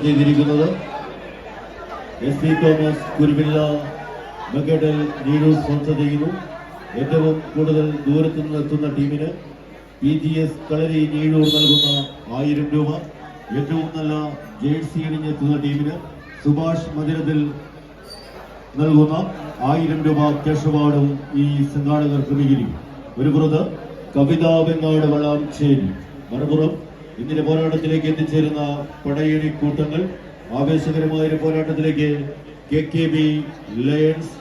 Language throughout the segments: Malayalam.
ചെയ്തിരിക്കുന്നത് SP തോമസ് കുരുവില്ല മെഗഡൽ നീരൂർ സ്പോൺസർ ചെയ്യുന്നു. ഏറ്റവും കൂടുതൽ ദൂരത്തു നിന്നെത്തുന്ന ടീമിന് PGS കളരി നീരൂർ നൽകുന്ന 1000 രൂപ, ഏറ്റവും നല്ല ജേഴ്സി അണിഞ്ഞെത്തുന്ന ടീമിന് സുഭാഷ് മതിരത്തിൽ നൽകുന്ന 1000 രൂപ ക്യാഷ് അവാർഡും ഈ സംഘാടകർ ക്രമീകരിക്കും. ഒരു പുറത്ത് കവിതാ വെങ്ങാട് വളാംചേരി, മറുപുറം ഇന്നിന്റെ പോരാട്ടത്തിലേക്ക് എത്തിച്ചേരുന്ന പടയണി കൂട്ടങ്ങൾ. ആവേശകരമായ ഒരു പോരാട്ടത്തിലേക്ക് KKB ലയൺസ്,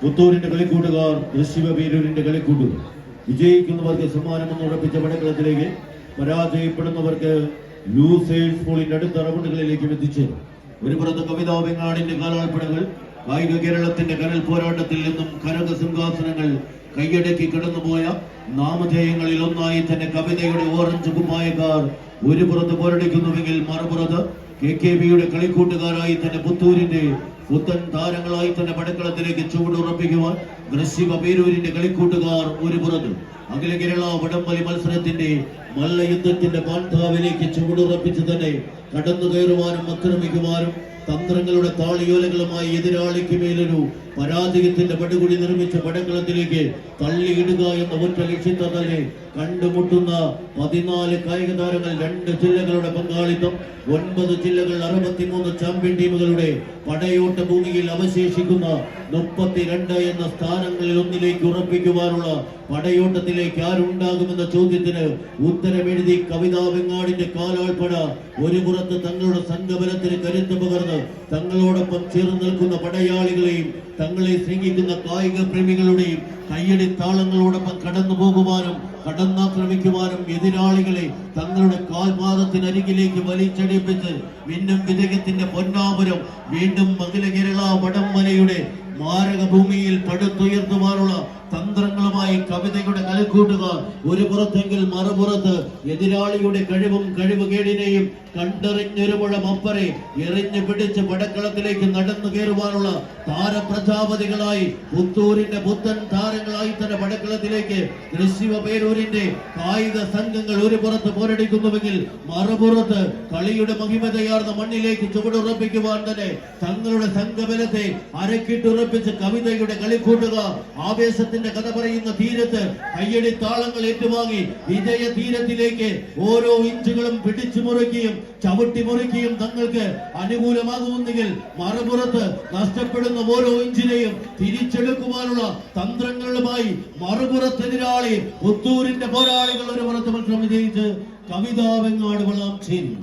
പുത്തൂരിന്റെ കളിക്കൂട്ടുകാർ ദൃശ്യപേരൂരിന്റെ കളിക്കൂട്ടുകാർ. വിജയിക്കുന്നവർക്ക് സമ്മാനമെന്ന് ഉറപ്പിച്ച പടക്കളത്തിലേക്ക്, പരാജയപ്പെടുന്നവർക്ക് ലൂസേഴ്സ് പൂളിന്റെ അടുത്ത റൗണ്ടുകളിലേക്കും എത്തിച്ചേരും. ഒരു പുറത്ത് കവിതാ വെങ്ങാടിന്റെ കാലാൾപ്പടകൾ കായിക കേരളത്തിന്റെ കനൽ പോരാട്ടത്തിൽ നിന്നും കനക സിംഹാസനങ്ങൾ കൈയടക്കി കടന്നുപോയ നാമധേയങ്ങളിൽ ഒന്നായി തന്നെ കവിതയുടെ ഓറഞ്ച് കുപ്പായക്കാർ ഒരു പുറത്ത് പോരടിക്കുന്നുവെങ്കിൽ മറുപുറത്ത് KKBയുടെ കളിക്കൂട്ടുകാരായി തന്നെ പുത്തൂരിന്റെ പുത്തൻ താരങ്ങളായി തന്നെ പടക്കളത്തിലേക്ക് ചുവടുറപ്പിക്കുവാൻ വൃശ്ചിക പേരൂരിന്റെ കളിക്കൂട്ടുകാർ ഒരു പുറത്ത് അഖില കേരള വടംവലി മത്സരത്തിന്റെ മല്ലയുദ്ധത്തിന്റെ പാണ്ഡാവിലേക്ക് ചുവടുറപ്പിച്ച് തന്നെ കടന്നു കയറുവാനും ആക്രമിക്കുവാനും തന്ത്രങ്ങളുടെ താളിയോലകളുമായി എതിരാളിക്ക് മേലൊരു പരാജയത്തിന്റെ പടുകുടി നിർമ്മിച്ച പടക്കളത്തിലേക്ക് തള്ളിയിടുക എന്ന ഒറ്റ ലക്ഷ്യത്തെ തന്നെ കണ്ടുമുട്ടുന്ന 14 കായിക താരങ്ങൾ, 2 ജില്ലകളുടെ പങ്കാളിത്തം, 9 ജില്ലകൾ, 63 ചാമ്പ്യൻ ടീമുകളുടെ പടയോട്ട ഭൂമിയിൽ അവശേഷിക്കുന്ന 32 എന്ന സ്ഥാനങ്ങളിൽ ഒന്നിലേക്ക് ഉറപ്പിക്കുവാനുള്ള പടയോട്ടത്തിലേക്ക് ആരുണ്ടാകുമെന്ന ചോദ്യത്തിന് ഉത്തരമെഴുതി കവിതാ വെങ്ങാടിന്റെ കാലാൾപ്പട ഒരു പുറത്ത് തങ്ങളുടെ സംഘബലത്തിന് കരുത്ത് പകർന്ന് തങ്ങളോടൊപ്പം ചേർന്ന് നിൽക്കുന്ന പടയാളികളെയും തങ്ങളെ സ്നേഹിക്കുന്ന കായിക പ്രേമികളുടെയും കയ്യടി താളങ്ങളോടൊപ്പം കടന്നു പോകുവാനും കടന്നാക്രമിക്കുവാനും എതിരാളികളെ തങ്ങളുടെ കാൽപാദത്തിനരികിലേക്ക് വലിച്ചടിപ്പിച്ച് വീണ്ടും വിജയത്തിന്റെ പൊന്നാപുരം വീണ്ടും അഖില കേരള വടംവലിയുടെ മാരക ഭൂമിയിൽ പടുത്തുയർത്തുവാനുള്ള തന്ത്രങ്ങളുമായി കവിതയുടെ കളിക്കൂട്ടുകാർ ഒരു പുറത്തെങ്കിൽ മറുപുറത്ത് എതിരാളിയുടെ കഴിവുകേടിനെയും കണ്ടെറിഞ്ഞൊരു മുഴം അപ്പറെ എറിഞ്ഞു പിടിച്ച് പടക്കളത്തിലേക്ക് നടന്നു കയറുവാനുള്ള താരപ്രജാപതികളായി പുത്തൂരിന്റെ പുത്തൻ താരങ്ങളായി തന്നെ പടക്കളത്തിലേക്ക് തൃശ്ശിവപേരൂരിന്റെ കായിക സംഘങ്ങൾ ഒരു പുറത്ത് പോരടിക്കുന്നുവെങ്കിൽ മറുപുറത്ത് കളിയുടെ മഹിമതയാർന്ന മണ്ണിലേക്ക് ചുവടുറപ്പിക്കുവാൻ തന്നെ തങ്ങളുടെ സംഘബലത്തെ അരക്കിട്ടുറപ്പിച്ച് കവിതയുടെ കളിക്കൂട്ടുകാർ ആവേശത്തിന്റെ കഥ പറയുന്ന തീരത്ത് കയ്യടി താളങ്ങൾ ഏറ്റുവാങ്ങി വിജയ തീരത്തിലേക്ക് ഓരോ ഇഞ്ചുകളും പിടിച്ചു മുറുക്കിയും ചവിട്ടി മുറുക്കിയും തങ്ങൾക്ക് അനുകൂലമാകുമെന്നെങ്കിൽ മറുപുറത്ത് നഷ്ടപ്പെടുന്ന ഓരോ ഇഞ്ചിനെയും തിരിച്ചെടുക്കുവാനുള്ള തന്ത്രങ്ങളുമായി മറുപുറത്തെതിരാളി പുത്തൂരിന്റെ പോരാളികൾ ഒരു പുറത്ത് മത്സരം വിജയിച്ച് കവിതാ വെങ്ങാട് വളാംചേരി.